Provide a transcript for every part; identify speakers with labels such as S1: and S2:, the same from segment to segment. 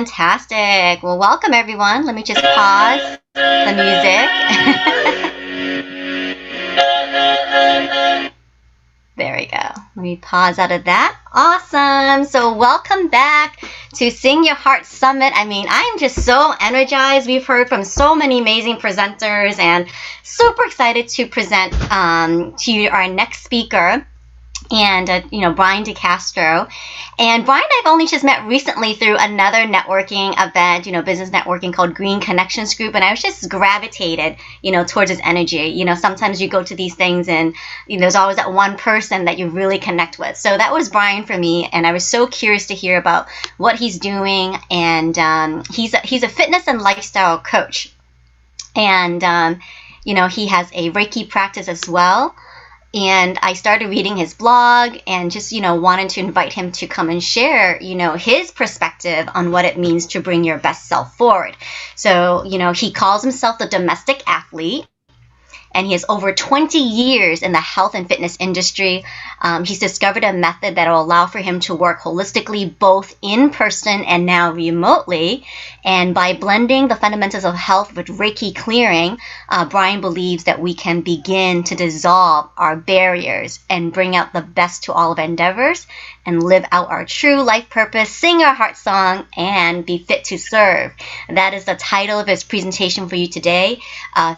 S1: Fantastic. Well, welcome everyone. Let me just pause the music. There we go. Let me pause out of that. Awesome. So welcome back to Sing Your Heart Summit. I mean, I'm just so energized. We've heard from so many amazing presenters and super excited to present to you our next speaker. And, Brian DeCastro. And Brian and I've only just met recently through another networking event, business networking called Green Connections Group. And I was just gravitated, towards his energy. Sometimes you go to these things and, there's always that one person that you really connect with. So that was Brian for me. And I was so curious to hear about what he's doing. And he's a fitness and lifestyle coach. And, he has a Reiki practice as well. And I started reading his blog and just, wanted to invite him to come and share, his perspective on what it means to bring your best self forward. So, he calls himself the domestic athlete. And he has over 20 years in the health and fitness industry. He's discovered a method that will allow for him to work holistically, both in person and now remotely. And by blending the fundamentals of health with Reiki clearing, Brian believes that we can begin to dissolve our barriers and bring out the best to all of our endeavors and live out our true life purpose, sing our heart song, and be fit to serve. That is the title of his presentation for you today,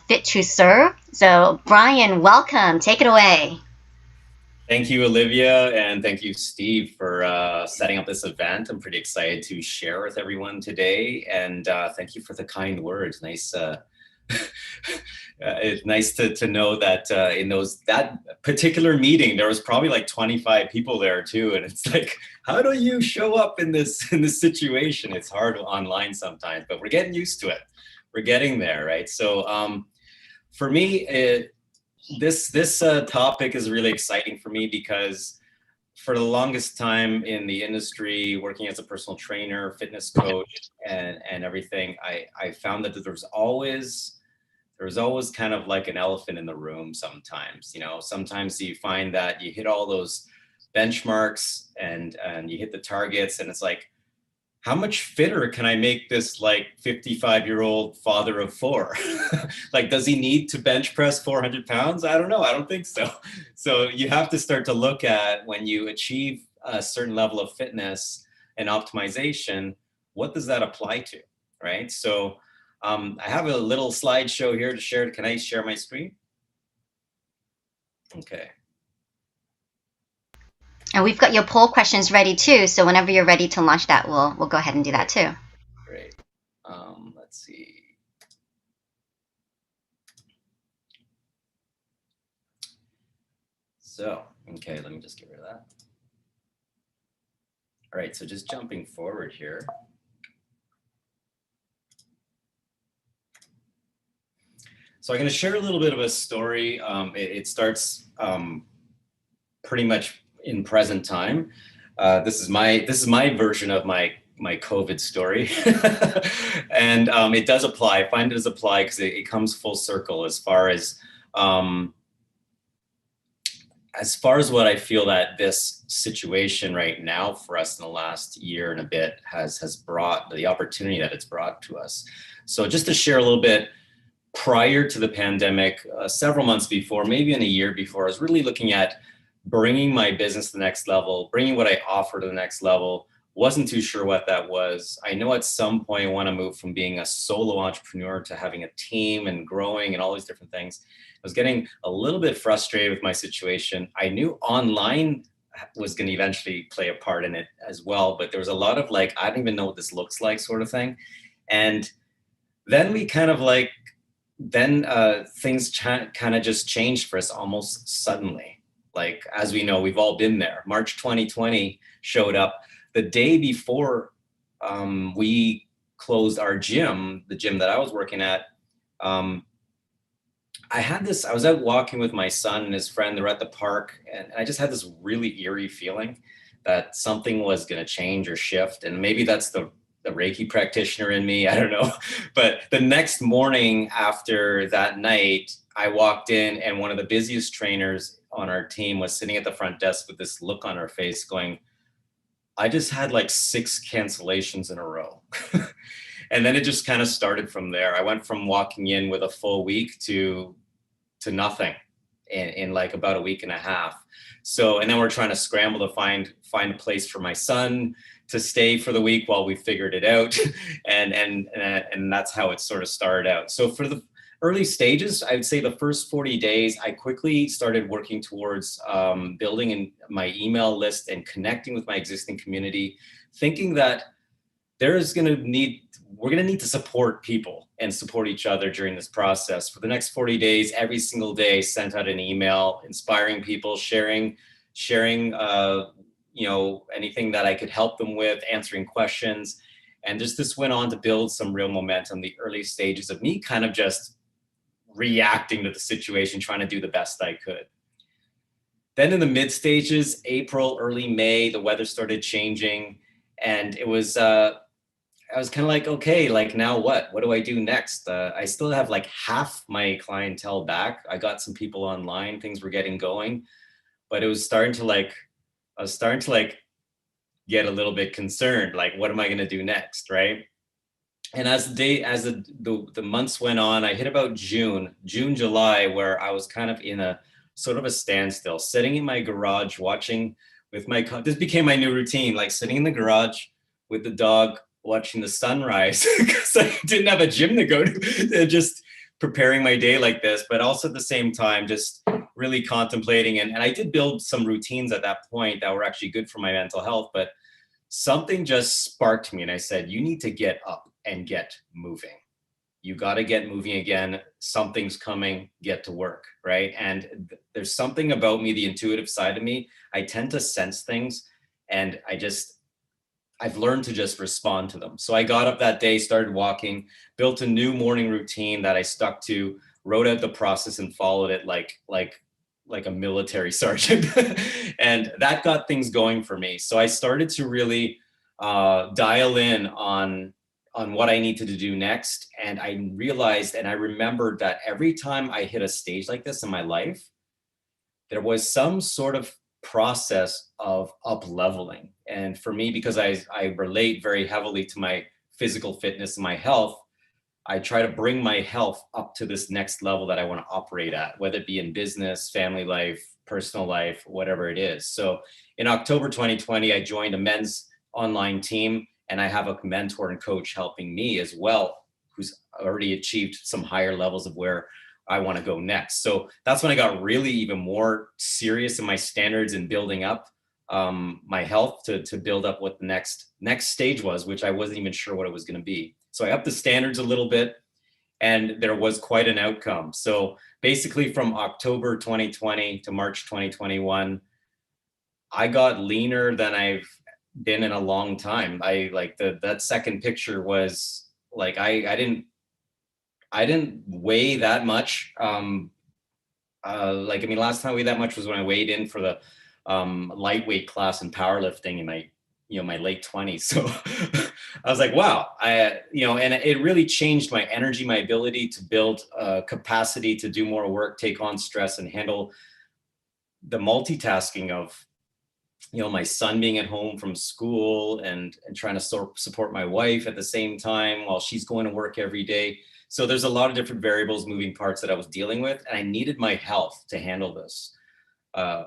S1: Fit to Serve. So, Brian, welcome. Take it away.
S2: Thank you, Olivia, and thank you, Steve, for setting up this event. I'm pretty excited to share with everyone today, and thank you for the kind words. Nice. It's nice to know that in that particular meeting, there was probably like 25 people there too, and it's like, how do you show up in this situation? It's hard online sometimes, but we're getting used to it. We're getting there, right? So for me, this topic is really exciting for me because for the longest time in the industry, working as a personal trainer, fitness coach, and everything, I found that there's always kind of like an elephant in the room sometimes. Sometimes you find that you hit all those benchmarks and you hit the targets, and it's like, how much fitter can I make this like 55-year-old father of four? Like, does he need to bench press 400 pounds? I don't know. I don't think so. So you have to start to look at, when you achieve a certain level of fitness and optimization, what does that apply to, right? So I have a little slideshow here to share. Can I share my screen? Okay.
S1: And we've got your poll questions ready too. So whenever you're ready to launch that, we'll go ahead and do that too.
S2: Great. Let's see. So, okay, let me just get rid of that. All right, so just jumping forward here. So I'm going to share a little bit of a story. It starts pretty much in present time. This is my version of my COVID story, and it does apply. I find it does apply because it comes full circle as far as what I feel that this situation right now for us in the last year and a bit has brought, the opportunity that it's brought to us. So just to share a little bit. Prior to the pandemic, several months before, maybe in a year before, I was really looking at bringing my business to the next level, bringing what I offer to the next level. Wasn't too sure what that was. I know at some point I want to move from being a solo entrepreneur to having a team and growing and all these different things. I was getting a little bit frustrated with my situation. I knew online was going to eventually play a part in it as well, but there was a lot of like, I don't even know what this looks like sort of thing. And then we kind of like, things kind of just changed for us almost suddenly. Like, as we know, we've all been there. March 2020 showed up the day before we closed our gym, the gym that I was working at. I was out walking with my son and his friend. They were at the park, and I just had this really eerie feeling that something was going to change or shift. And maybe that's the Reiki practitioner in me, I don't know. But the next morning after that night, I walked in and one of the busiest trainers on our team was sitting at the front desk with this look on her face going, I just had like 6 cancellations in a row. And then it just kind of started from there. I went from walking in with a full week to nothing in like about a week and a half. So, and then we're trying to scramble to find a place for my son to stay for the week while we figured it out. And that's how it sort of started out. So for the early stages, I would say the first 40 days, I quickly started working towards building in my email list and connecting with my existing community, thinking that we're going to need to support people and support each other during this process. For the next 40 days, every single day, sent out an email, inspiring people, sharing, anything that I could help them with, answering questions. And just this went on to build some real momentum, the early stages of me kind of just reacting to the situation, trying to do the best I could. Then in the mid stages, April, early May, the weather started changing, and it was, I was kind of like, okay, like now what? What do I do next? I still have like half my clientele back. I got some people online, things were getting going, but I was starting to get a little bit concerned. Like, what am I going to do next? Right. And as the months went on, I hit about June, July, where I was kind of in a sort of a standstill, sitting in my garage, watching with this became my new routine, like sitting in the garage with the dog, watching the sunrise, because I didn't have a gym to go to, just preparing my day like this, but also at the same time, just really contemplating. And I did build some routines at that point that were actually good for my mental health, but something just sparked me. And I said, you need to get up and get moving. You got to get moving again. Something's coming, get to work, right? And there's something about me, the intuitive side of me, I tend to sense things, and I've learned to just respond to them. So I got up that day, started walking, built a new morning routine that I stuck to, wrote out the process and followed it like a military sergeant. And that got things going for me. So I started to really dial in on what I needed to do next. And I realized, and I remembered that every time I hit a stage like this in my life, there was some sort of process of up leveling. And for me, because I relate very heavily to my physical fitness and my health, I try to bring my health up to this next level that I want to operate at, whether it be in business, family life, personal life, whatever it is. So in October 2020, I joined a men's online team, and I have a mentor and coach helping me as well, who's already achieved some higher levels of where I want to go next. So that's when I got really even more serious in my standards and building up my health to build up what the next stage was, which I wasn't even sure what it was going to be. So I upped the standards a little bit, and there was quite an outcome. So basically from October 2020 to March 2021, I got leaner than I've been in a long time. I like that second picture was like, I didn't weigh that much. Last time I weighed that much was when I weighed in for the lightweight class in powerlifting in my late 20s. So I was like, wow, and it really changed my energy, my ability to build capacity to do more work, take on stress, and handle the multitasking of, my son being at home from school and trying to support my wife at the same time while she's going to work every day. So there's a lot of different variables, moving parts that I was dealing with, and I needed my health to handle this.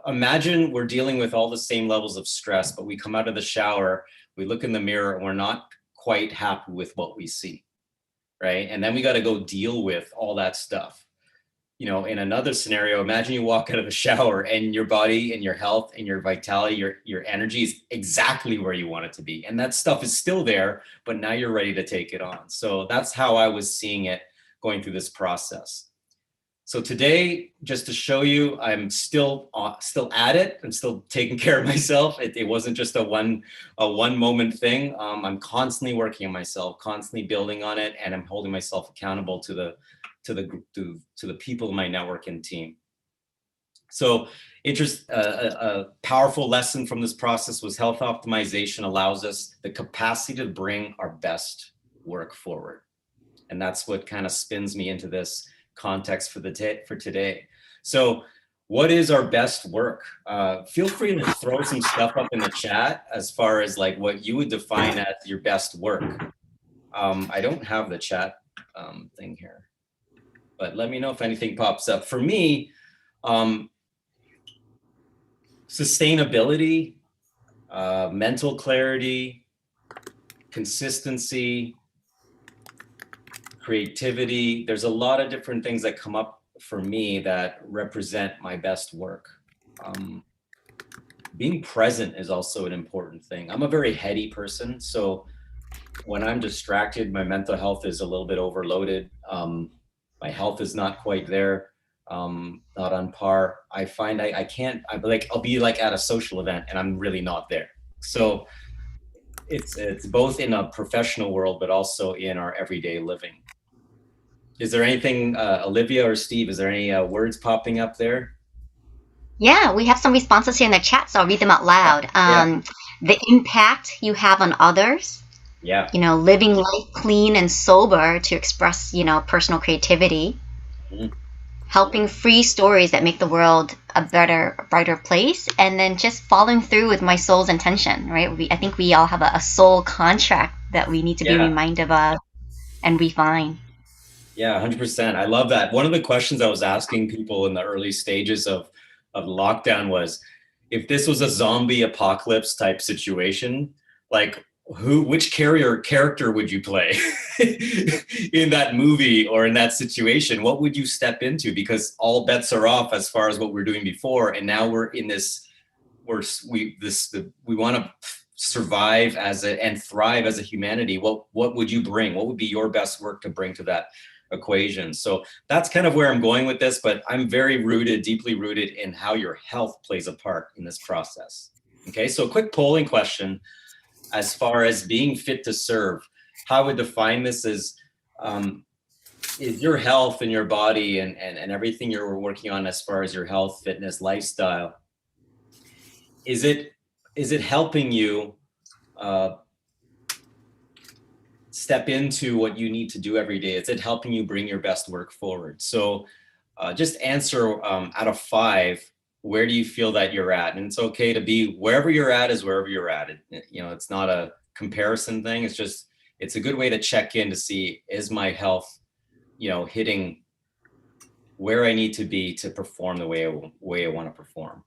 S2: Imagine we're dealing with all the same levels of stress, but we come out of the shower, we look in the mirror, and we're not quite happy with what we see, right? And then we got to go deal with all that stuff. In another scenario, imagine you walk out of the shower and your body and your health and your vitality, your energy is exactly where you want it to be. And that stuff is still there, but now you're ready to take it on. So that's how I was seeing it going through this process. So today, just to show you, I'm still at it. I'm still taking care of myself. It wasn't just a one moment thing. I'm constantly working on myself, constantly building on it, and I'm holding myself accountable to the people in my network and team. So a powerful lesson from this process was health optimization allows us the capacity to bring our best work forward. And that's what kind of spins me into this context for today. So what is our best work? Feel free to throw some stuff up in the chat as far as like what you would define as your best work. I don't have the chat thing here, but let me know if anything pops up. For me, sustainability, mental clarity, consistency, creativity. There's a lot of different things that come up for me that represent my best work. Being present is also an important thing. I'm a very heady person, so when I'm distracted, my mental health is a little bit overloaded. My health is not quite there, not on par. I find I can't, I'll be like at a social event and I'm really not there. So it's both in a professional world, but also in our everyday living. Is there anything, Olivia or Steve, is there any words popping up there?
S1: Yeah, we have some responses here in the chat, so I'll read them out loud.
S2: Yeah.
S1: The impact you have on others,
S2: Yeah.
S1: Living life clean and sober to express, personal creativity, helping free stories that make the world a better, brighter place, and then just following through with my soul's intention, right? I think we all have a soul contract that we need to be reminded of and refine.
S2: Yeah, 100%. I love that. One of the questions I was asking people in the early stages of lockdown was, if this was a zombie apocalypse type situation, like which character would you play in that movie or in that situation? What would you step into? Because all bets are off as far as what we're doing before, and now we're in this. We want to survive and thrive as a humanity. What would you bring? What would be your best work to bring to that equation? So that's kind of where I'm going with this, but I'm very deeply rooted in how your health plays a part in this process. Okay, so a quick polling question as far as being fit to serve. How I would define this is your health and your body and everything you're working on as far as your health, fitness, lifestyle, is it helping you step into what you need to do every day? Is it helping you bring your best work forward? So just answer out of 5, where do you feel that you're at? And it's okay to be wherever you're at is wherever you're at. It's not a comparison thing. It's a good way to check in to see, is my health, hitting where I need to be to perform the way I want to perform.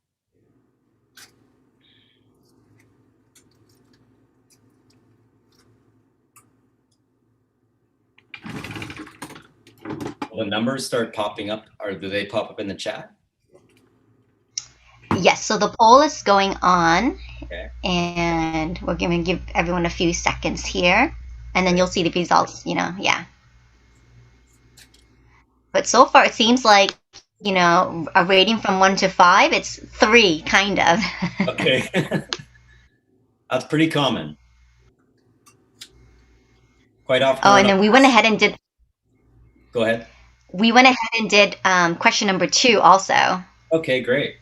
S2: Will the numbers start popping up, or do they pop up in the chat?
S1: Yes, so the poll is going on.
S2: Okay.
S1: And we're going to give everyone a few seconds here, and then you'll see the results, yeah. But so far, it seems like, a rating from 1 to 5, it's 3, kind of.
S2: Okay. That's pretty common. Quite often.
S1: Oh, and then we went ahead and did.
S2: Go ahead.
S1: We went ahead and did question number 2 also.
S2: Okay, great.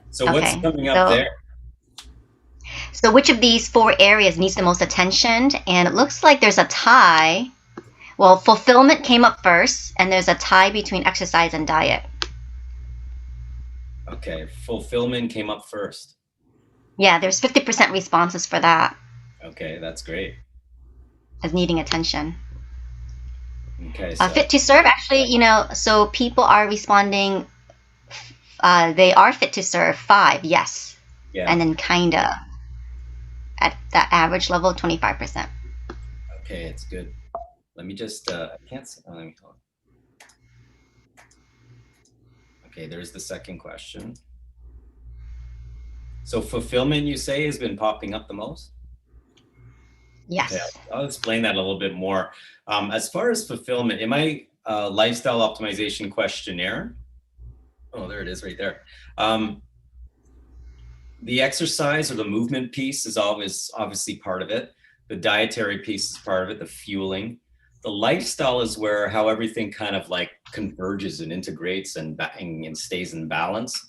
S2: So what's coming up there?
S1: So which of these 4 areas needs the most attention? And it looks like there's a tie. Well, fulfillment came up first, and there's a tie between exercise and diet.
S2: Okay, fulfillment came up first.
S1: Yeah, there's 50% responses for that.
S2: Okay, that's great.
S1: As needing attention.
S2: Okay. So.
S1: Fit to serve, actually, so people are responding, they are fit to serve, 5, yes.
S2: Yeah.
S1: And then kinda at that average level, 25%.
S2: Okay, it's good. Let me just, I can't see, let me hold on. Okay, there's the second question. So fulfillment, you say, has been popping up the most?
S1: Yes.
S2: Okay, I'll explain that a little bit more. As far as fulfillment, in my lifestyle optimization questionnaire, oh, there it is right there. The exercise or the movement piece is always obviously part of it. The dietary piece is part of it, the fueling. The lifestyle is where how everything kind of like converges and integrates and stays in balance.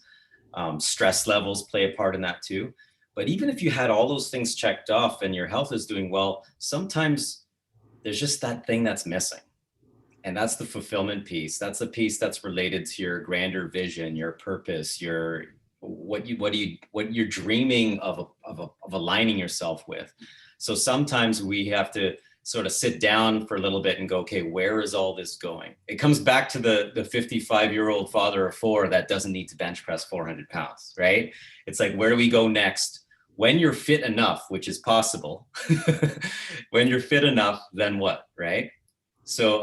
S2: Stress levels play a part in that too. But even if you had all those things checked off and your health is doing well, sometimes there's just that thing that's missing. And that's the fulfillment piece. That's the piece that's related to your grander vision, your purpose, what you're dreaming of aligning yourself with. So sometimes we have to sort of sit down for a little bit and go, okay, where is all this going? It comes back to the 55-year-old father of four that doesn't need to bench press 400 pounds, right? It's like, where do we go next? When you're fit enough, which is possible, when you're fit enough, then what, right? So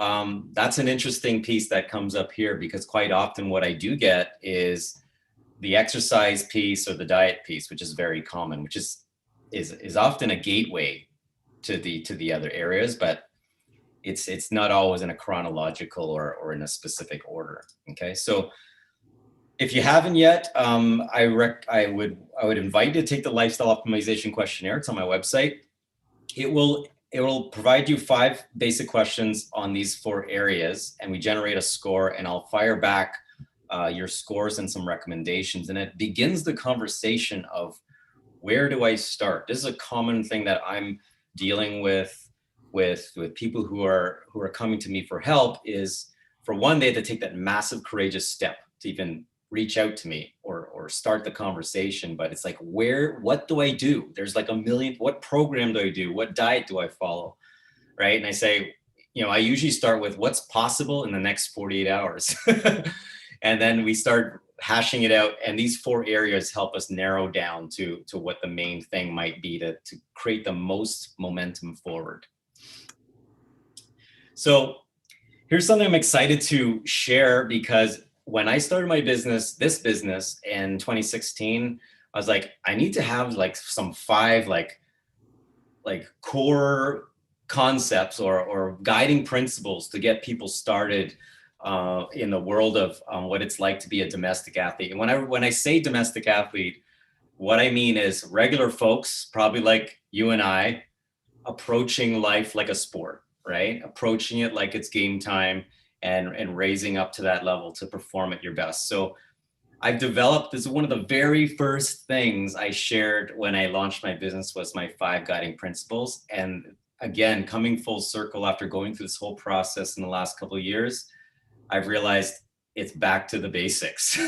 S2: that's an interesting piece that comes up here, because quite often what I do get is the exercise piece or the diet piece, which is very common, which is often a gateway to the other areas, but it's not always in a chronological or in a specific order. Okay, so if you haven't yet, I would invite you to take the lifestyle optimization questionnaire. It's on my website. It will provide you 5 basic questions on these 4 areas, and we generate a score, and I'll fire back your scores and some recommendations, and it begins the conversation of, where do I start? This is a common thing that I'm dealing with people who are coming to me for help. Is, for one, they have to take that massive courageous step to even reach out to me or start the conversation. But it's like, what do I do? There's like a million, what program do I do? What diet do I follow? Right? And I say, I usually start with what's possible in the next 48 hours. And then we start hashing it out. And these 4 areas help us narrow down to what the main thing might be to create the most momentum forward. So here's something I'm excited to share, because when I started my business in 2016, I was like, I need to have like some 5 like core concepts or guiding principles to get people started in the world of what it's like to be a domestic athlete. And when I say domestic athlete, what I mean is regular folks, probably like you and I, approaching life like a sport, right? Approaching it like it's game time and raising up to that level to perform at your best. So I've developed, this is one of the very first things I shared when I launched my business, was my 5 guiding principles. And again, coming full circle after going through this whole process in the last couple of years, I've realized it's back to the basics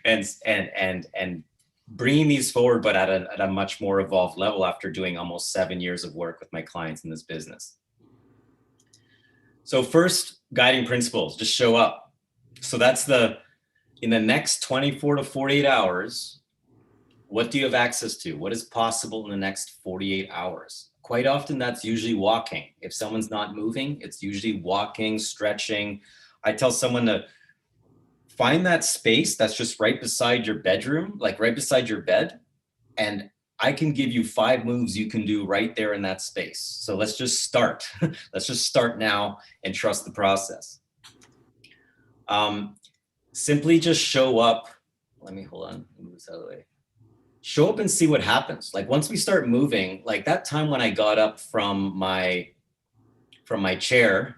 S2: and bringing these forward, but at a much more evolved level after doing almost 7 years of work with my clients in this business. So first, guiding principles, just show up. So that's in the next 24 to 48 hours, what do you have access to? What is possible in the next 48 hours? Quite often that's usually walking. If someone's not moving, it's usually walking, stretching. I tell someone to find that space that's just right beside your bedroom, like right beside your bed. And I can give you 5 moves you can do right there in that space. So let's just start. Let's just start now and trust the process. Simply just show up. Let me move this out of the way. Show up and see what happens. Like once we start moving, like that time when I got up from my chair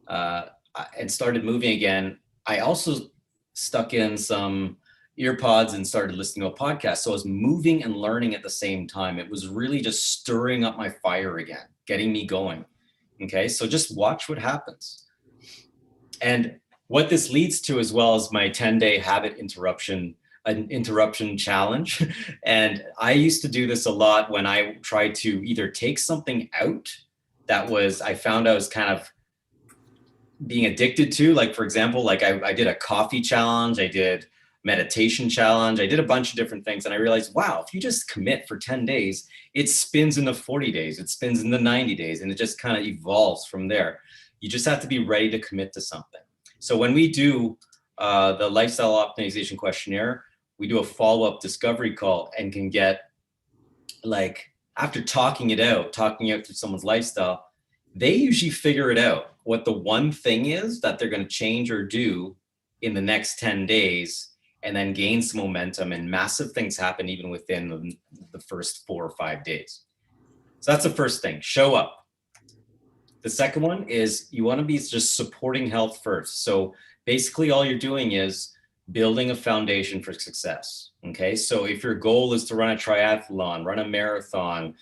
S2: and started moving again, I also stuck in some ear pods and started listening to a podcast. So I was moving and learning at the same time. It was really just stirring up my fire again, getting me going. Okay, so just watch what happens. And what this leads to, as well, as my 10-day habit interruption challenge. And I used to do this a lot when I tried to either take something out that I found I was kind of being addicted to. Like, for example, like I did a coffee challenge, I did meditation challenge, I did a bunch of different things. And I realized, wow, if you just commit for 10 days, it spins in the 40 days, it spins in the 90 days, and it just kind of evolves from there. You just have to be ready to commit to something. So when we do the lifestyle optimization questionnaire, we do a follow-up discovery call and can get, like, after talking out through someone's lifestyle, they usually figure it out, what the one thing is that they're going to change or do in the next 10 days, and then gain some momentum, and massive things happen even within the first 4 or 5 days. So that's the first thing, show up. The second one is you want to be just supporting health first. So basically all you're doing is building a foundation for success. Okay, so if your goal is to run a triathlon, run a marathon,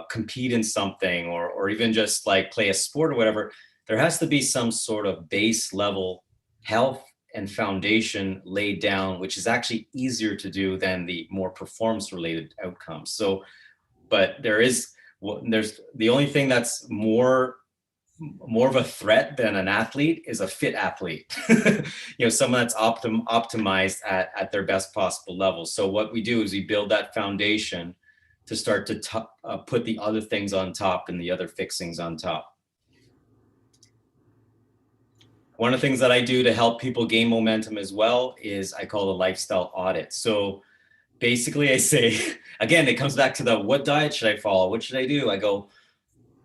S2: compete in something, or even just like play a sport or whatever, there has to be some sort of base level health and foundation laid down, which is actually easier to do than the more performance related outcomes. So, but there is There's the only thing that's more of a threat than an athlete is a fit athlete. Someone that's optimized at their best possible level. So what we do is we build that foundation to start to put the other things on top and the other fixings on top. One of the things that I do to help people gain momentum as well is I call a lifestyle audit. So basically I say, again, it comes back to the, what diet should I follow? What should I do? I go,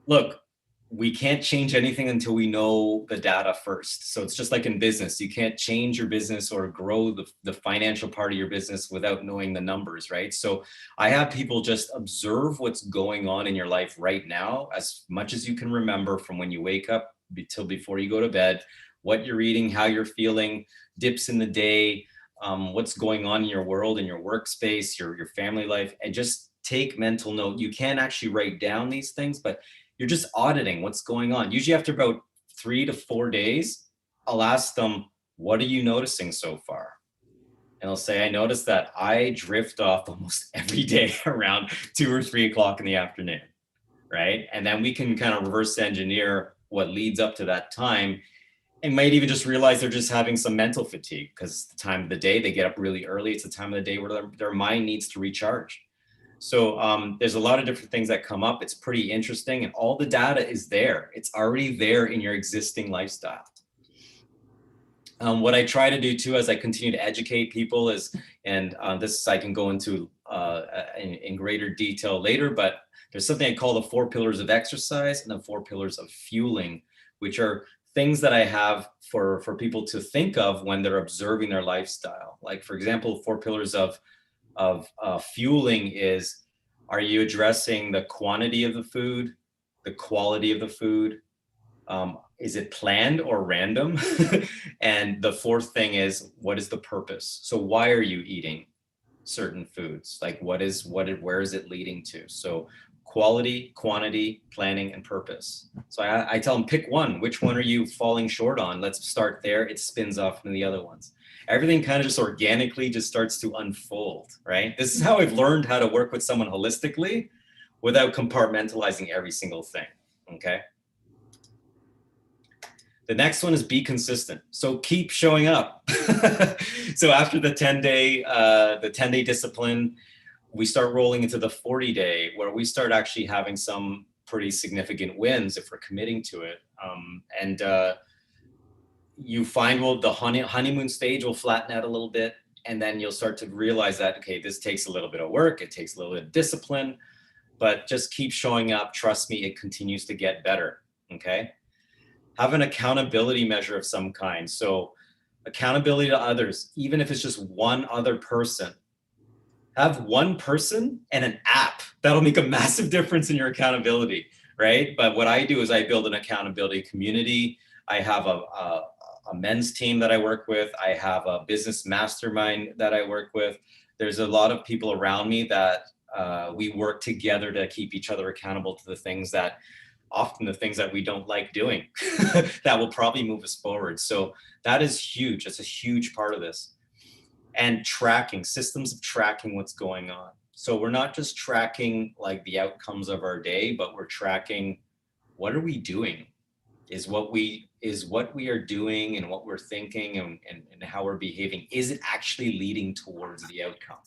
S2: look, we can't change anything until we know the data first. So it's just like in business, you can't change your business or grow the financial part of your business without knowing the numbers, right? So I have people just observe what's going on in your life right now, as much as you can remember from when you wake up till before you go to bed, what you're eating, how you're feeling, dips in the day, what's going on in your world, in your workspace, your family life, and just take mental note. You can't actually write down these things, but you're just auditing what's going on. Usually after about 3 to 4 days, I'll ask them, what are you noticing so far? And they'll say, I noticed that I drift off almost every day around 2 or 3 o'clock in the afternoon, right? And then we can kind of reverse engineer what leads up to that time, and might even just realize they're just having some mental fatigue because it's the time of the day, they get up really early. It's the time of the day where their mind needs to recharge. So there's a lot of different things that come up. It's pretty interesting, and all the data is there. It's already there in your existing lifestyle. What I try to do too, as I continue to educate people is, and this I can go into in greater detail later, but there's something I call the 4 pillars of exercise and the 4 pillars of fueling, which are things that I have for people to think of when they're observing their lifestyle. Like, for example, 4 pillars of fueling is, are you addressing the quantity of the food, the quality of the food? Is it planned or random? And the 4th thing is, what is the purpose? So why are you eating certain foods? Like, where is it leading to? So quality, quantity, planning, and purpose. So I tell them, pick one. Which one are you falling short on? Let's start there. It spins off into the other ones. Everything kind of just organically just starts to unfold, right? This is how I've learned how to work with someone holistically without compartmentalizing every single thing, okay? The next one is be consistent. So keep showing up. So after the 10-day discipline, we start rolling into the 40-day, where we start actually having some pretty significant wins if we're committing to it. You find, well, the honeymoon stage will flatten out a little bit, and then you'll start to realize that, okay, this takes a little bit of work, it takes a little bit of discipline, but just keep showing up. Trust me, it continues to get better, okay? Have an accountability measure of some kind. So accountability to others, even if it's just one other person. Have one person and an app. That'll make a massive difference in your accountability, right? But what I do is I build an accountability community. I have a men's team that I work with. I have a business mastermind that I work with. There's a lot of people around me that we work together to keep each other accountable to the things that we don't like doing that will probably move us forward. So that is huge. That's a huge part of this. And tracking, systems of tracking what's going on. So we're not just tracking like the outcomes of our day, but we're tracking, what are we doing? Is what we are doing and what we're thinking and how we're behaving, is it actually leading towards the outcome,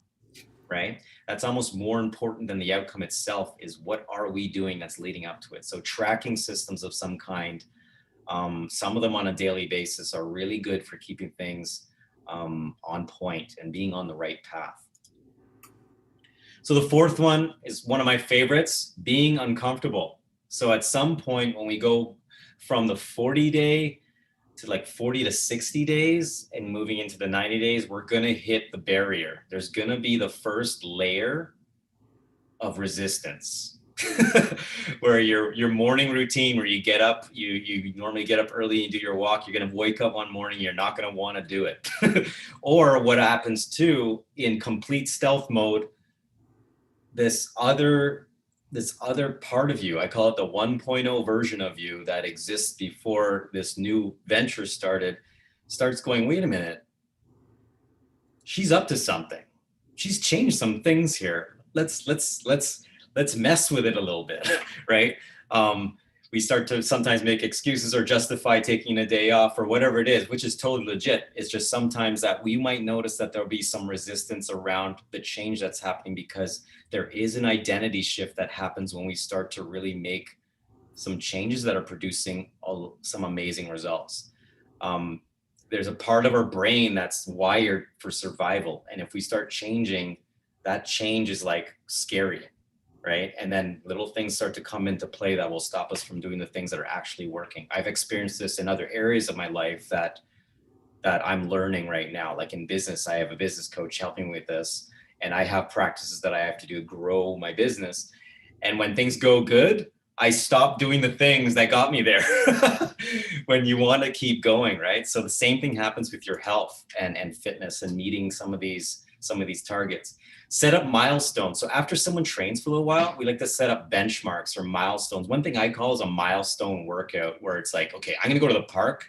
S2: right? That's almost more important than the outcome itself, is what are we doing that's leading up to it? So tracking systems of some kind, some of them on a daily basis, are really good for keeping things on point and being on the right path. So the 4th one is one of my favorites, being uncomfortable. So at some point when we go from the 40-day to like 40 to 60 days and moving into the 90 days, we're going to hit the barrier. There's going to be the first layer of resistance. Where your morning routine, where you get up, you normally get up early and do your walk, you're going to wake up one morning, you're not going to want to do it. Or what happens too, in complete stealth mode, this other part of you, I call it the 1.0 version of you that exists before this new venture starts going, wait a minute, she's up to something. She's changed some things here. Let's let's mess with it a little bit, right? We start to sometimes make excuses or justify taking a day off or whatever it is, which is totally legit. It's just sometimes that we might notice that there'll be some resistance around the change that's happening, because there is an identity shift that happens when we start to really make some changes that are producing some amazing results. There's a part of our brain that's wired for survival. And if we start changing, that change is like scary, right? And then little things start to come into play that will stop us from doing the things that are actually working. I've experienced this in other areas of my life that I'm learning right now. Like in business, I have a business coach helping with this, and I have practices that I have to do to grow my business. And when things go good, I stop doing the things that got me there. When you want to keep going, right? So the same thing happens with your health and fitness and meeting some of these targets. Set up milestones. So after someone trains for a little while, we like to set up benchmarks or milestones. One thing I call is a milestone workout, where it's like, okay, I'm gonna go to the park.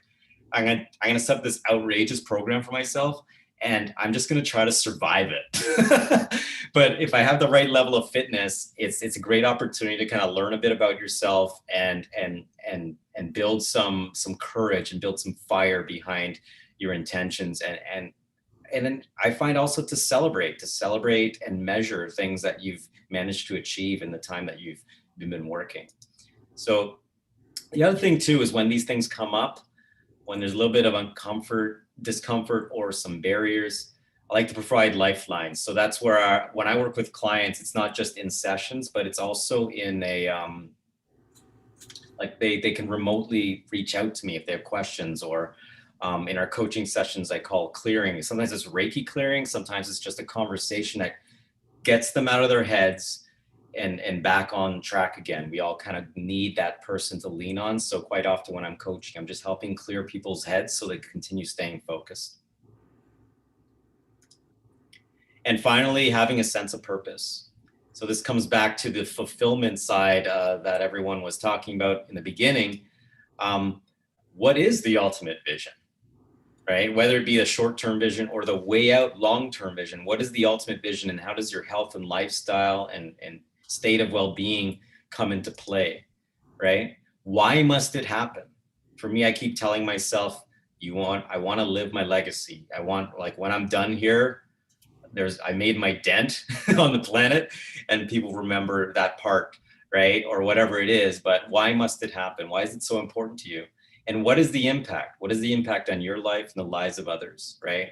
S2: I'm gonna set up this outrageous program for myself, and I'm just gonna try to survive it. But if I have the right level of fitness, it's a great opportunity to kind of learn a bit about yourself and build some courage and build some fire behind your intentions, and then I find also to celebrate and measure things that you've managed to achieve in the time that you've been working. So the other thing too is when these things come up, when there's a little bit of discomfort, or some barriers, I like to provide lifelines. So that's where when I work with clients, it's not just in sessions, but it's also in a, like they can remotely reach out to me if they have questions, or in our coaching sessions, I call clearing. Sometimes it's Reiki clearing. Sometimes it's just a conversation that gets them out of their heads and back on track again. We all kind of need that person to lean on. So quite often when I'm coaching, I'm just helping clear people's heads so they continue staying focused. And finally, having a sense of purpose. So this comes back to the fulfillment side that everyone was talking about in the beginning. What is the ultimate vision, right? Whether it be a short-term vision or the way out long-term vision, what is the ultimate vision, and how does your health and lifestyle and state of well-being come into play, right? Why must it happen? For me, I keep telling myself, I want to live my legacy. I want, like, when I'm done here, I made my dent on the planet, and people remember that part, right? Or whatever it is. But why must it happen? Why is it so important to you? And what is the impact? What is the impact on your life and the lives of others, right?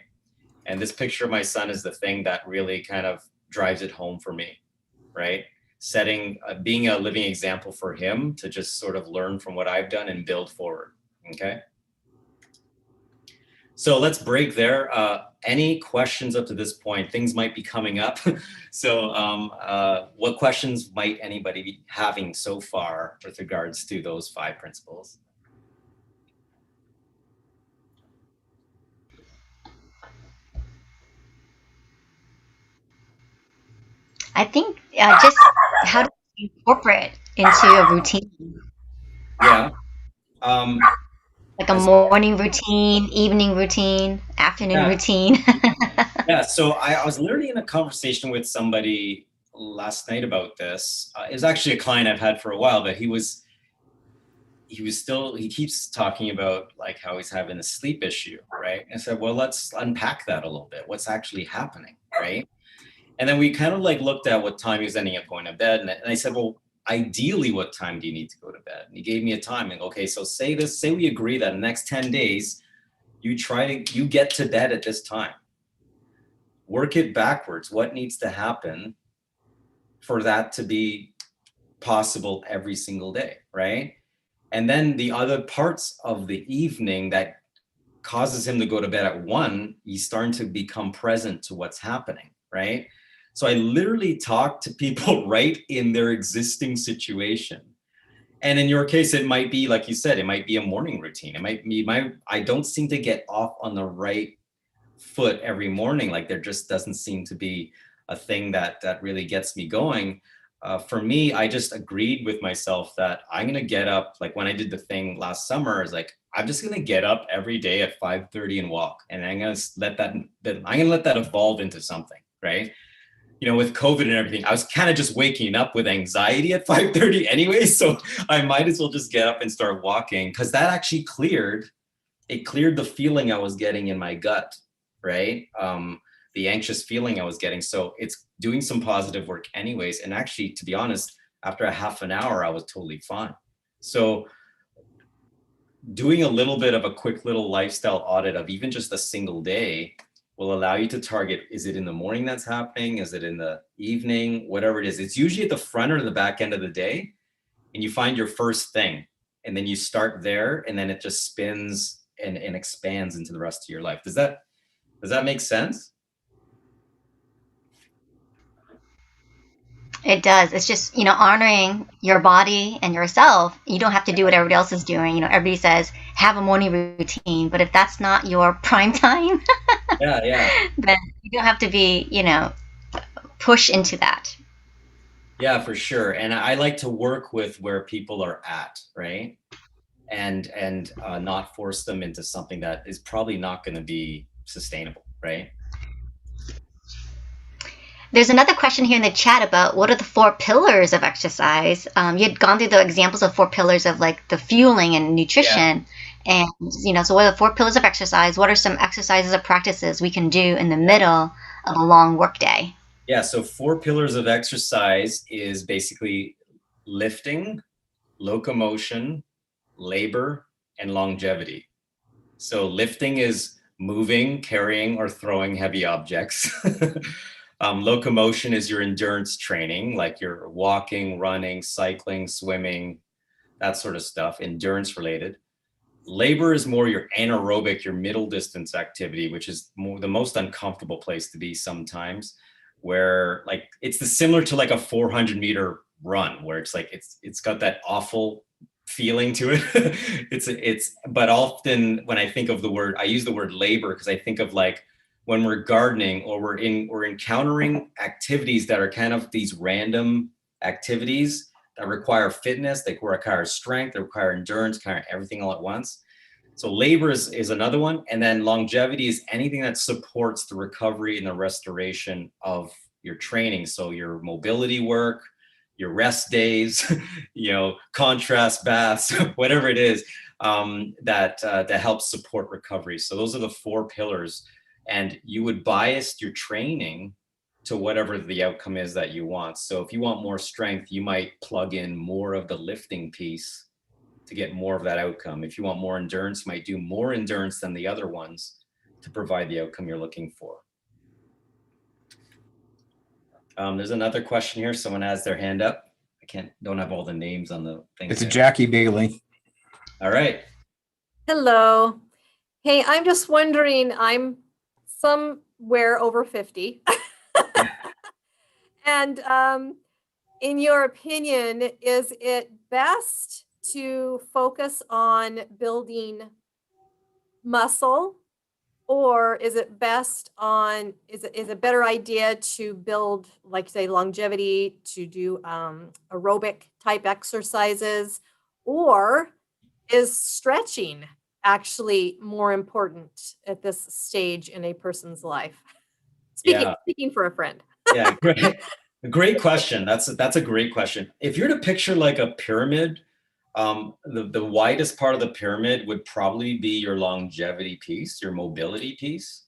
S2: And this picture of my son is the thing that really kind of drives it home for me, right? Being a living example for him to just sort of learn from what I've done and build forward, okay? So let's break there. Any questions up to this point? Things might be coming up. So what questions might anybody be having so far with regards to those 5 principles?
S1: I think just how to incorporate into a routine,
S2: Yeah.
S1: like a morning routine, evening routine, afternoon
S2: Yeah.
S1: routine.
S2: Yeah. So I was literally in a conversation with somebody last night about this. It was actually a client I've had for a while, but he keeps talking about like how he's having a sleep issue, right? And I said, well, let's unpack that a little bit. What's actually happening, right? And then we kind of like looked at what time he was ending up going to bed. And I said, well, ideally, what time do you need to go to bed? And he gave me a time. And okay, so say we agree that in the next 10 days, you get to bed at this time. Work it backwards. What needs to happen for that to be possible every single day, right? And then the other parts of the evening that causes him to go to bed at 1, he's starting to become present to what's happening, right? So I literally talk to people right in their existing situation. And in your case, it might be, like you said, it might be a morning routine. It might be I don't seem to get off on the right foot every morning. Like there just doesn't seem to be a thing that really gets me going. For me, I just agreed with myself that I'm going to get up. Like when I did the thing last summer, I was like, I'm just going to get up every day at 5:30 and walk. And I'm going to let that evolve into something, right? with COVID and everything, I was kind of just waking up with anxiety at 5:30 anyway. So I might as well just get up and start walking, because that actually cleared the feeling I was getting in my gut, right? The anxious feeling I was getting. So it's doing some positive work anyways. And actually, to be honest, after a half an hour, I was totally fine. So doing a little bit of a quick little lifestyle audit of even just a single day will allow you to target, is it in the morning that's happening? Is it in the evening? Whatever it is. It's usually at the front or the back end of the day. And you find your first thing. And then you start there, and then it just spins and expands into the rest of your life. Does that make sense?
S1: It does. It's just, honoring your body and yourself. You don't have to do what everybody else is doing. Everybody says have a morning routine, but if that's not your prime time,
S2: Yeah.
S1: then you don't have to be, push into that.
S2: Yeah, for sure. And I like to work with where people are at, right? And not force them into something that is probably not going to be sustainable, right?
S1: There's another question here in the chat about what are the 4 pillars of exercise. You had gone through the examples of 4 pillars of like the fueling and nutrition. Yeah. And, so what are the 4 pillars of exercise? What are some exercises or practices we can do in the middle of a long work day?
S2: Yeah, so 4 pillars of exercise is basically lifting, locomotion, labor, and longevity. So lifting is moving, carrying, or throwing heavy objects. Locomotion is your endurance training, like you're walking, running, cycling, swimming, that sort of stuff, endurance related. Labor is more your anaerobic, your middle distance activity, which is the most uncomfortable place to be sometimes, where like it's similar to like a 400-meter run, where it's like it's got that awful feeling to it. But often when I think of I use the word labor because I think of like when we're gardening or we're encountering activities that are kind of these random activities that require fitness, they require strength, they require endurance, kind of everything all at once. So labor is another one. And then longevity is anything that supports the recovery and the restoration of your training. So your mobility work, your rest days, contrast baths, whatever it is, that helps support recovery. So those are the 4 pillars. And you would bias your training to whatever the outcome is that you want. So if you want more strength, you might plug in more of the lifting piece to get more of that outcome. If you want more endurance, you might do more endurance than the other ones to provide the outcome you're looking for. There's another question here. Someone has their hand up. Don't have all the names on the thing.
S3: It's a Jackie Bailey.
S2: All right.
S4: Hello. Hey, I'm just wondering, I'm somewhere over 50. And in your opinion, is it best to focus on building muscle, or is it is it a better idea to build, like say, longevity, to do aerobic type exercises, or is stretching actually more important at this stage in a person's life? Speaking for a friend.
S2: Yeah, great question. That's a great question. If you're to picture like a pyramid, the widest part of the pyramid would probably be your longevity piece, your mobility piece,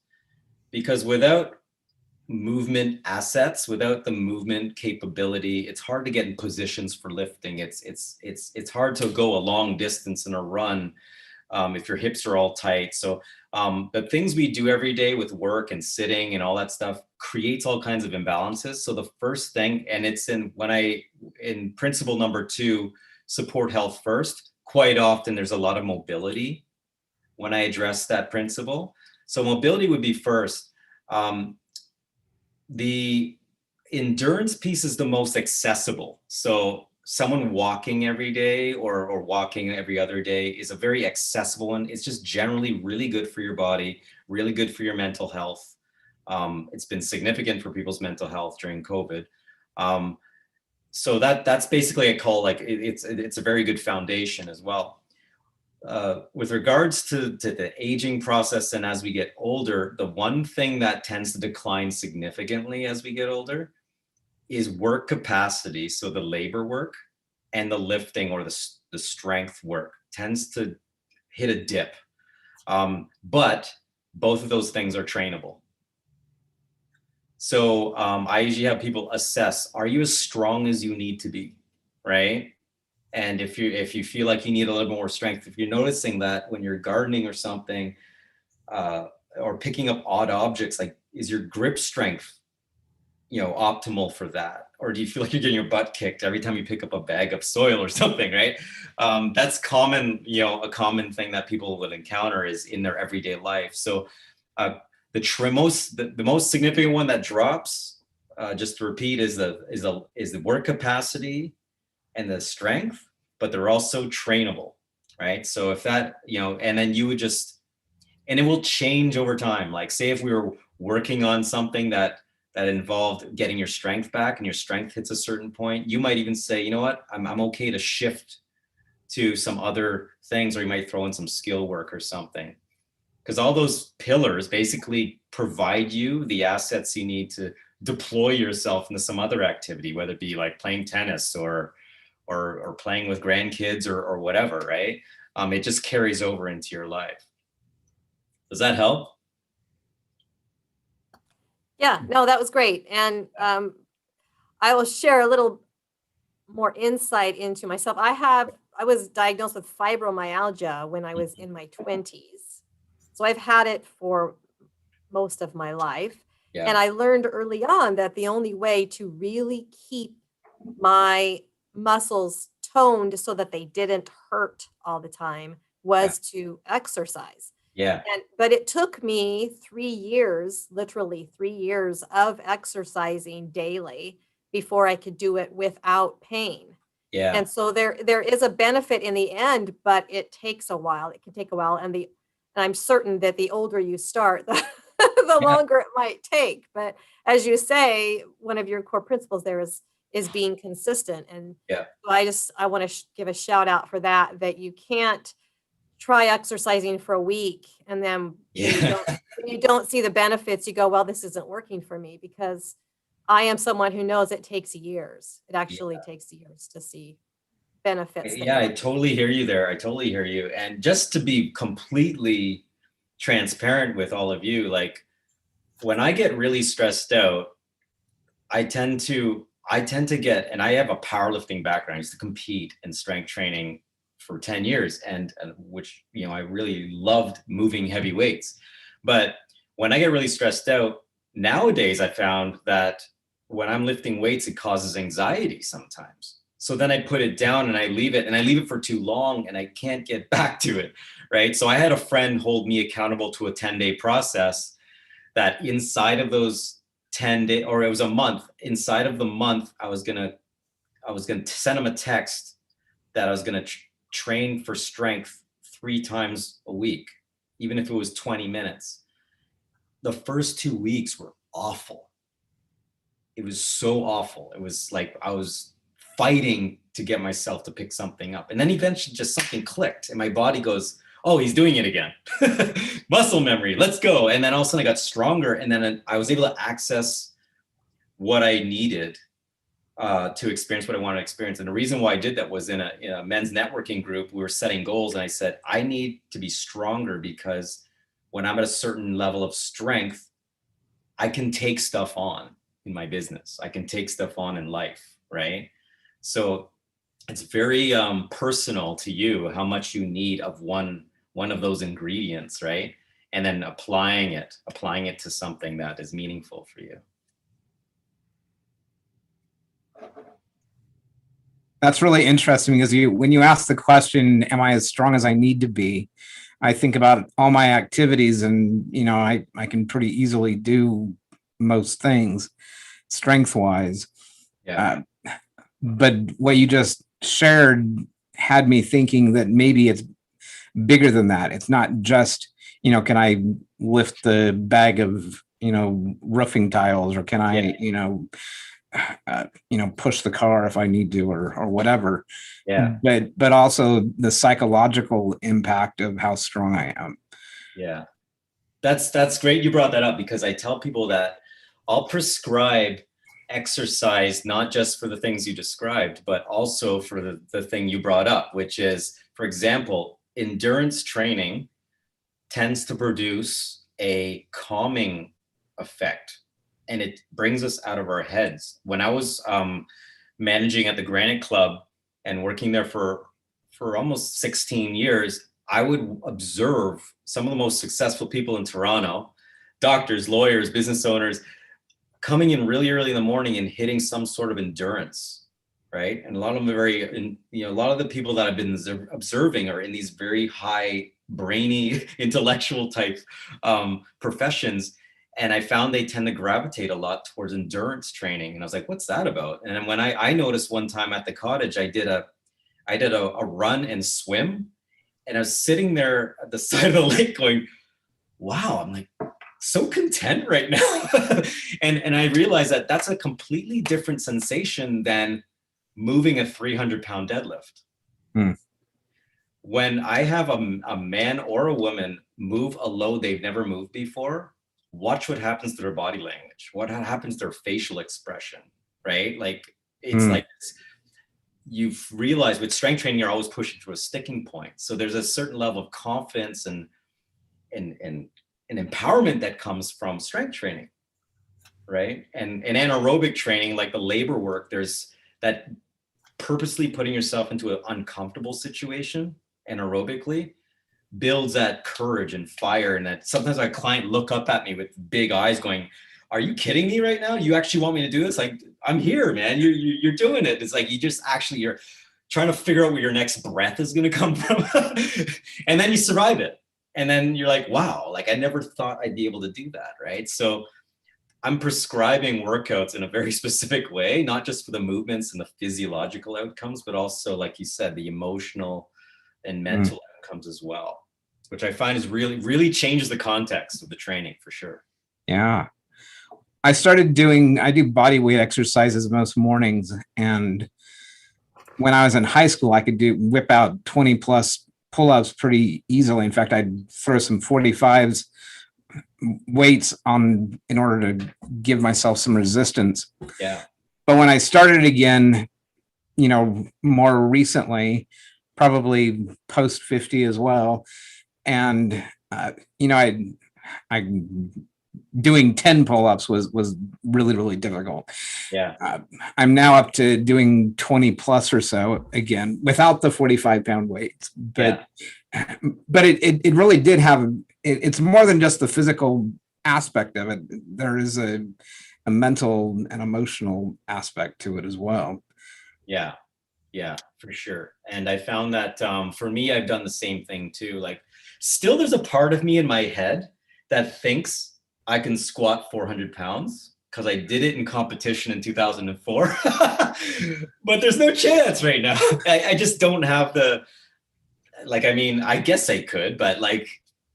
S2: because without movement assets, without the movement capability, it's hard to get in positions for lifting. It's hard to go a long distance in a run if your hips are all tight. So the things we do every day with work and sitting and all that stuff creates all kinds of imbalances. So the first thing, and it's in principle number 2, support health first, quite often there's a lot of mobility when I address that principle. So mobility would be first. The endurance piece is the most accessible. So someone walking every day or walking every other day is a very accessible one. It's just generally really good for your body, really good for your mental health. It's been significant for people's mental health during COVID. So that's basically a call, like it's a very good foundation as well. With regards to the aging process and as we get older, the one thing that tends to decline significantly as we get older is work capacity, so the labor work, and the lifting or the strength work tends to hit a dip. But both of those things are trainable. So I usually have people assess, are you as strong as you need to be, right? And if you feel like you need a little more strength, if you're noticing that when you're gardening or something, or picking up odd objects, like, is your grip strength, optimal for that? Or do you feel like you're getting your butt kicked every time you pick up a bag of soil or something, right? That's common, a common thing that people would encounter is in their everyday life. So the most significant one that drops, just to repeat, is the work capacity and the strength, but they're also trainable, right? So if that, and then you would just, and it will change over time. Like, say if we were working on something that involved getting your strength back, and your strength hits a certain point, you might even say, you know what, I'm okay to shift to some other things, or you might throw in some skill work or something. Because all those pillars basically provide you the assets you need to deploy yourself into some other activity, whether it be like playing tennis or playing with grandkids or whatever, right? It just carries over into your life. Does that help?
S4: Yeah, no, that was great. And I will share a little more insight into myself. I was diagnosed with fibromyalgia when I was in my 20s. So I've had it for most of my life. Yeah. And I learned early on that the only way to really keep my muscles toned so that they didn't hurt all the time was to exercise.
S2: Yeah.
S4: But it took me 3 years, literally 3 years of exercising daily before I could do it without pain.
S2: Yeah.
S4: And so there is a benefit in the end, but it takes a while. It can take a while. And I'm certain that the older you start, the longer it might take. But as you say, one of your core principles there is being consistent. And so I want to give a shout out for that you can't try exercising for a week and then you don't see the benefits. You go, well, this isn't working for me, because I am someone who knows it takes years. It actually takes years to see benefits.
S2: Yeah, I totally hear you there. I totally hear you. And just to be completely transparent with all of you, like, when I get really stressed out, I tend to get, and I have a powerlifting background. I used to compete in strength training for 10 years, and which, I really loved moving heavy weights. But when I get really stressed out, nowadays I found that when I'm lifting weights, it causes anxiety sometimes. So then I put it down and I leave it for too long, and I can't get back to it, right? So I had a friend hold me accountable to a 10-day process, that inside of those 10 days, or it was a month, inside of the month, I was gonna send him a text that I was gonna train for strength 3 times a week, even if it was 20 minutes. The first 2 weeks were awful. It was so awful. It was like I was fighting to get myself to pick something up. And then eventually just something clicked and my body goes, oh, he's doing it again. Muscle memory, let's go. And then all of a sudden I got stronger, and then I was able to access what I needed to experience what I wanted to experience. And the reason why I did that was in a men's networking group. We were setting goals, and I said, I need to be stronger, because when I'm at a certain level of strength, I can take stuff on in my business. I can take stuff on in life, right? So it's very personal to you how much you need of one of those ingredients, right? And then applying it to something that is meaningful for you.
S3: That's really interesting, because when you ask the question, am I as strong as I need to be? I think about all my activities, and, I can pretty easily do most things strength-wise.
S2: Yeah.
S3: But what you just shared had me thinking that maybe it's bigger than that. It's not just, can I lift the bag of, roofing tiles, or can I, push the car if I need to, or whatever.
S2: Yeah.
S3: But also the psychological impact of how strong I am.
S2: Yeah. That's great you brought that up, because I tell people that I'll prescribe exercise, not just for the things you described, but also for the thing you brought up, which is, for example, endurance training tends to produce a calming effect, and it brings us out of our heads. When I was managing at the Granite Club and working there for almost 16 years, I would observe some of the most successful people in Toronto, doctors, lawyers, business owners, coming in really early in the morning and hitting some sort of endurance, right? And a lot of them are a lot of the people that I've been observing are in these very high, brainy, intellectual type professions. And I found they tend to gravitate a lot towards endurance training. And I was like, what's that about? And when I noticed one time at the cottage, I did a run and swim. And I was sitting there at the side of the lake going, wow, I'm like so content right now. and I realized that that's a completely different sensation than moving a 300-pound deadlift. When I have a man or a woman move a load they've never moved before, watch what happens to their body language, what happens to their facial expression, right? Like it's like you've realized with strength training, you're always pushing to a sticking point. So there's a certain level of confidence and empowerment that comes from strength training, right? And anaerobic training, like the labor work, there's that purposely putting yourself into an uncomfortable situation anaerobically builds that courage and fire. And that sometimes my client look up at me with big eyes going, are you kidding me right now? You actually want me to do this? Like, I'm here, man. You're doing it. It's like, you're trying to figure out where your next breath is going to come from. And then you survive it. And then you're like, wow, like I never thought I'd be able to do that. Right. So I'm prescribing workouts in a very specific way, not just for the movements and the physiological outcomes, but also, like you said, the emotional and mental outcomes as well, which I find is really, really changes the context of the training for sure.
S3: Yeah. I do body weight exercises most mornings. And when I was in high school, I could whip out 20 plus pull-ups pretty easily. In fact, I'd throw some 45s weights on in order to give myself some resistance.
S2: Yeah.
S3: But when I started again, more recently, probably post 50 as well. And, I doing 10 pull-ups was really, really difficult.
S2: Yeah.
S3: I'm now up to doing 20 plus or so again, without the 45-pound weights, but it really did have, it's more than just the physical aspect of it. There is a mental and emotional aspect to it as well.
S2: Yeah. Yeah, for sure. And I found that for me, I've done the same thing too. Like still there's a part of me in my head that thinks I can squat 400 pounds because I did it in competition in 2004, but there's no chance right now. I just don't have I guess I could, but like,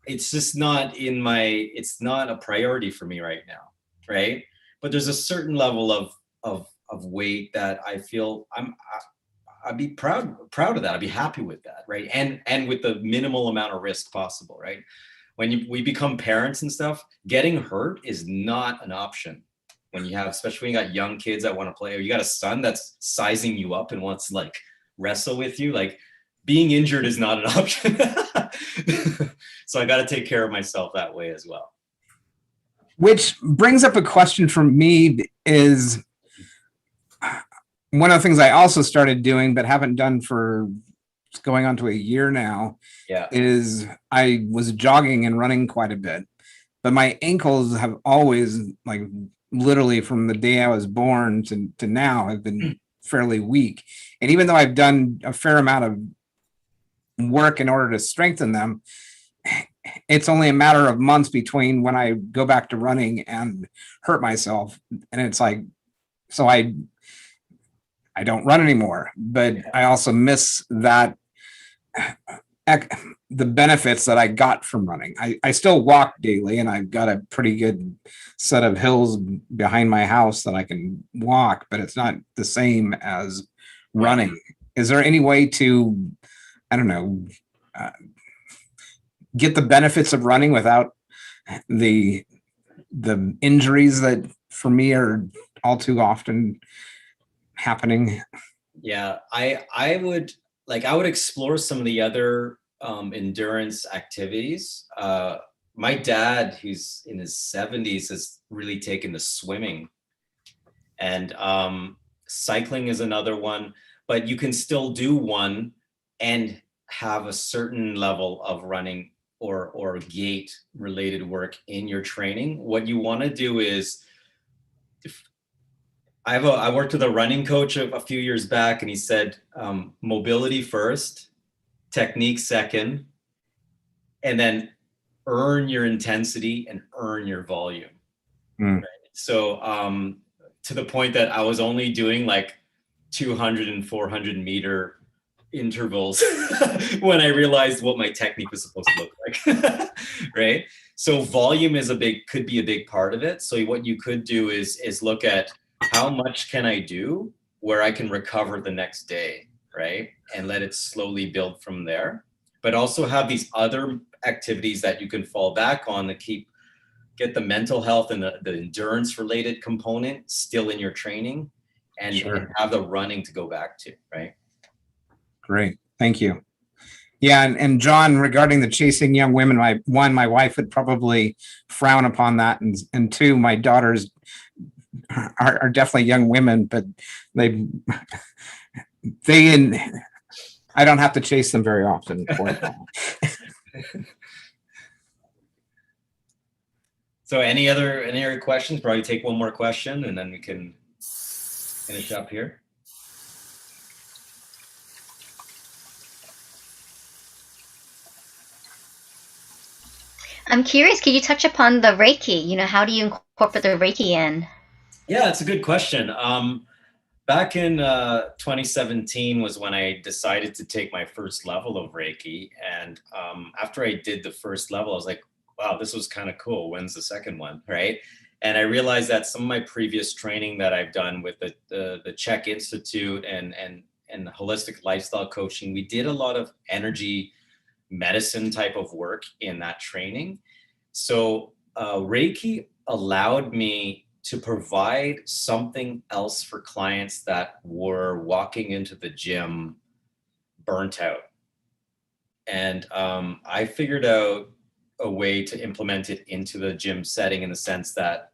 S2: it's just not it's not a priority for me right now. Right. But there's a certain level of weight that I feel I'd be proud of that. I'd be happy with that. Right. And with the minimal amount of risk possible. Right. When we become parents and stuff, getting hurt is not an option. Especially when you got young kids that want to play, or you got a son that's sizing you up and wants to like wrestle with you, like being injured is not an option. So I got to take care of myself that way as well.
S3: Which brings up a question from me is one of the things I also started doing, but haven't done for going on to a year now, is I was jogging and running quite a bit, but my ankles have always, like literally from the day I was born to now, have been fairly weak. And even though I've done a fair amount of work in order to strengthen them, it's only a matter of months between when I go back to running and hurt myself. And it's like, so I don't run anymore, but I also miss that the benefits that I got from running. I still walk daily, and I've got a pretty good set of hills behind my house that I can walk, but it's not the same as running. Is there any way to, I don't know, get the benefits of running without the injuries that for me are all too often happening.
S2: Yeah, I would explore some of the other endurance activities. My dad, who's in his 70s, has really taken to swimming, and cycling is another one. But you can still do one and have a certain level of running or gait related work in your training. What you want to do is, I worked with a running coach a few years back, and he said mobility first, technique second, and then earn your intensity and earn your volume. Right? So to the point that I was only doing like 200 and 400 meter intervals when I realized what my technique was supposed to look like. Right? So volume could be a big part of it. So what you could do is look at how much can I do where I can recover the next day, right? And let it slowly build from there. But also have these other activities that you can fall back on to get the mental health and the endurance related component still in your training, and,
S3: Sure.
S2: and have the running to go back to, right?
S3: Great. Thank you. Yeah. And John, regarding the chasing young women, my wife would probably frown upon that. And two, my daughters are definitely young women, but I don't have to chase them very often.
S2: So any other questions? Probably take one more question and then we can finish up here.
S1: I'm curious, can you touch upon the Reiki? How do you incorporate the Reiki in?
S2: Yeah, it's a good question. Back in 2017 was when I decided to take my first level of Reiki. And after I did the first level, I was like, wow, this was kind of cool. When's the second one, right? And I realized that some of my previous training that I've done with the Czech Institute and holistic lifestyle coaching, we did a lot of energy medicine type of work in that training. So Reiki allowed me to provide something else for clients that were walking into the gym burnt out. And I figured out a way to implement it into the gym setting, in the sense that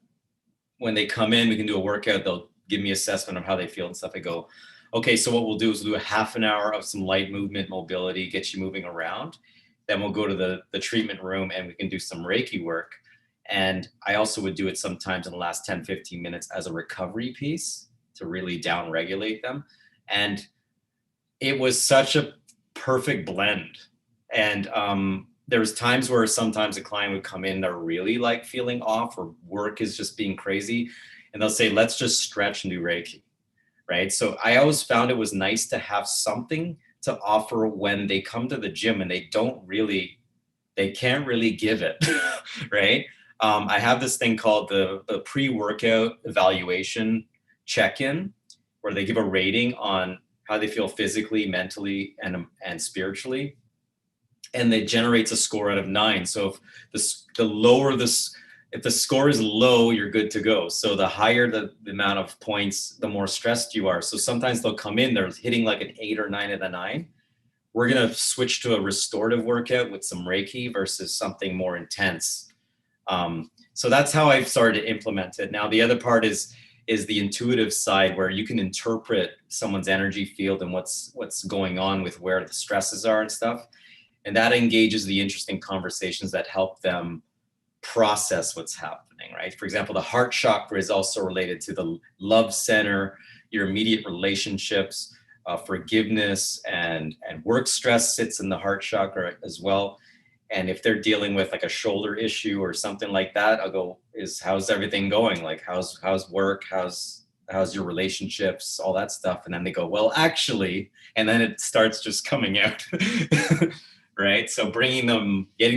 S2: when they come in, we can do a workout, they'll give me assessment of how they feel and stuff. I go, okay, so what we'll do is we'll do a half an hour of some light movement, mobility, get you moving around. Then we'll go to the treatment room and we can do some Reiki work. And I also would do it sometimes in the last 10, 15 minutes as a recovery piece to really down regulate them. And it was such a perfect blend. And there was times where sometimes a client would come in, they're really like feeling off, or work is just being crazy. And they'll say, let's just stretch and do Reiki, right? So I always found it was nice to have something to offer when they come to the gym and they can't really give it, right? I have this thing called the pre-workout evaluation check-in, where they give a rating on how they feel physically, mentally, and spiritually. And it generates a score out of 9. So if if the score is low, you're good to go. So the higher the amount of points, the more stressed you are. So sometimes they'll come in, they're hitting like an 8 or 9 out of 9. We're going to switch to a restorative workout with some Reiki versus something more intense. So that's how I've started to implement it. Now, the other part is the intuitive side, where you can interpret someone's energy field and what's going on with where the stresses are and stuff. And that engages the interesting conversations that help them process what's happening, right? For example, the heart chakra is also related to the love center, your immediate relationships, forgiveness, and work stress sits in the heart chakra as well. And if they're dealing with like a shoulder issue or something like that, I'll go, how's everything going? Like, how's work? How's your relationships? All that stuff. And then they go, well, actually, and then it starts just coming out, right? So getting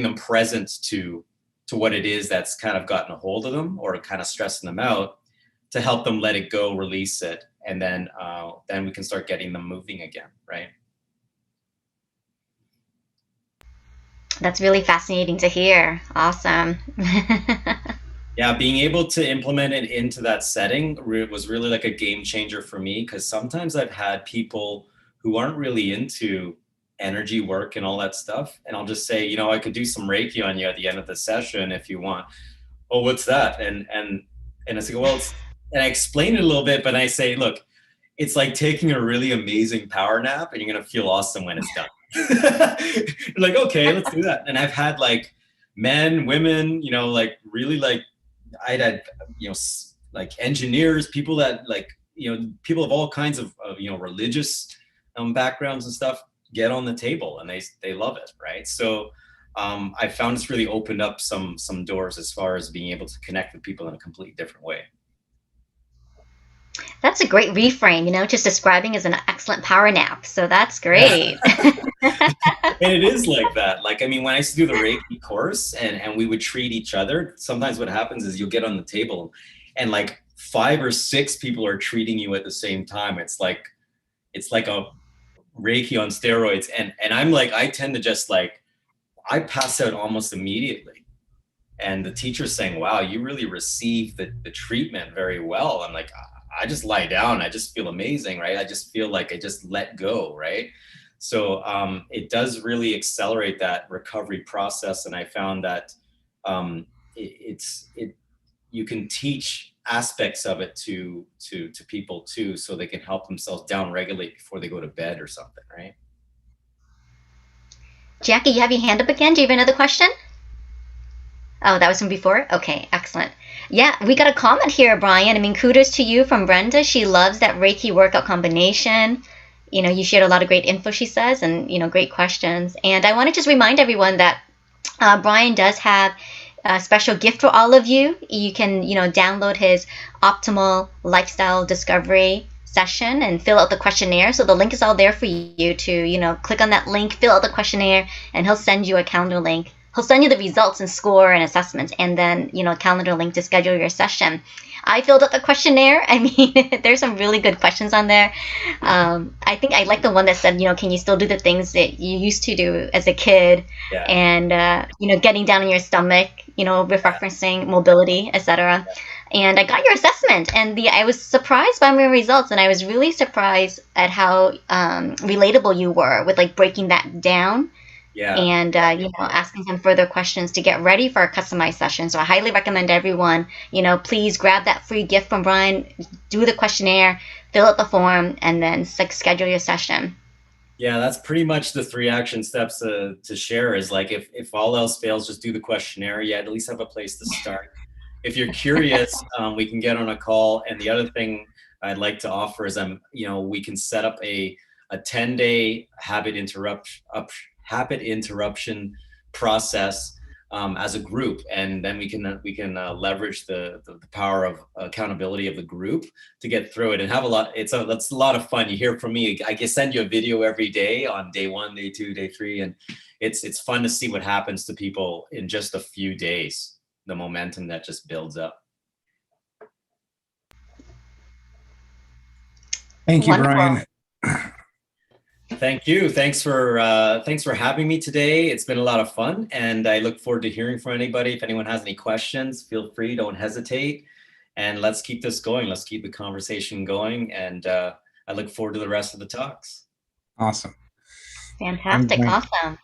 S2: them present to what it is that's kind of gotten a hold of them or kind of stressing them out, to help them let it go, release it. And then we can start getting them moving again, right?
S1: That's really fascinating to hear. Awesome.
S2: Yeah, being able to implement it into that setting was really like a game changer for me, because sometimes I've had people who aren't really into energy work and all that stuff, and I'll just say, you know, I could do some Reiki on you at the end of the session if you want. Oh, what's that? And I say, well, and I explain it a little bit, but I say, look, it's like taking a really amazing power nap, and you're gonna feel awesome when it's done. Like, okay, let's do that. And I've had like men, women, you know, like really like I'd had, you know, like engineers, people that like, you know, people of all kinds of you know, religious backgrounds and stuff get on the table, and they love it, right? So I found it's really opened up some doors as far as being able to connect with people in a completely different way.
S1: That's a great reframe, you know, just describing as an excellent power nap. So that's great.
S2: And it is like that. Like, I mean, when I used to do the Reiki course and we would treat each other, sometimes what happens is you'll get on the table and like 5 or 6 people are treating you at the same time. It's like a Reiki on steroids. And I'm like, I tend to just like, I pass out almost immediately. And the teacher's saying, wow, you really received the treatment very well. I'm like, I just lie down. I just feel amazing, right? I just feel like I just let go, right? So it does really accelerate that recovery process. And I found that you can teach aspects of it to people too, so they can help themselves down regulate before they go to bed or something, right?
S1: Jackie, you have your hand up again. Do you have another question? Oh, that was from before? Okay, excellent. Yeah, we got a comment here, Brian. I mean, kudos to you from Brenda. She loves that Reiki workout combination. You know, you shared a lot of great info, she says, and, you know, great questions. And I want to just remind everyone that Brian does have a special gift for all of you. You can, you know, download his Optimal Lifestyle Discovery session and fill out the questionnaire. So the link is all there for you to, you know, click on that link, fill out the questionnaire, and he'll send you a calendar link. He'll send you the results and score and assessments, and then, you know, a calendar link to schedule your session. I filled out the questionnaire. I mean, there's some really good questions on there. I think I like the one that said, you know, can you still do the things that you used to do as a kid?
S2: Yeah.
S1: And, you know, getting down on your stomach, you know, referencing mobility, etc. And I got your assessment, and I was surprised by my results, and I was really surprised at how relatable you were with like breaking that down.
S2: Yeah.
S1: And you know, asking some further questions to get ready for a customized session. So I highly recommend everyone, you know, please grab that free gift from Brian, do the questionnaire, fill out the form, and then schedule your session.
S2: Yeah, that's pretty much the 3 action steps to share is like, if all else fails, just do the questionnaire. Yeah, at least have a place to start. If you're curious, we can get on a call. And the other thing I'd like to offer is you know, we can set up a 10-day habit interruption process as a group, and then we can leverage the power of accountability of the group to get through it and have a lot. That's a lot of fun. You hear from me. I can send you a video every day on day 1, day 2, day 3, and it's fun to see what happens to people in just a few days. The momentum that just builds up.
S3: Thank you,
S1: Wonderful.
S3: Brian.
S2: Thank you. Thanks for having me today. It's been a lot of fun, and I look forward to hearing from anybody. If anyone has any questions, feel free. Don't hesitate, and let's keep this going. Let's keep the conversation going, and I look forward to the rest of the talks.
S3: Awesome.
S1: Fantastic. Awesome.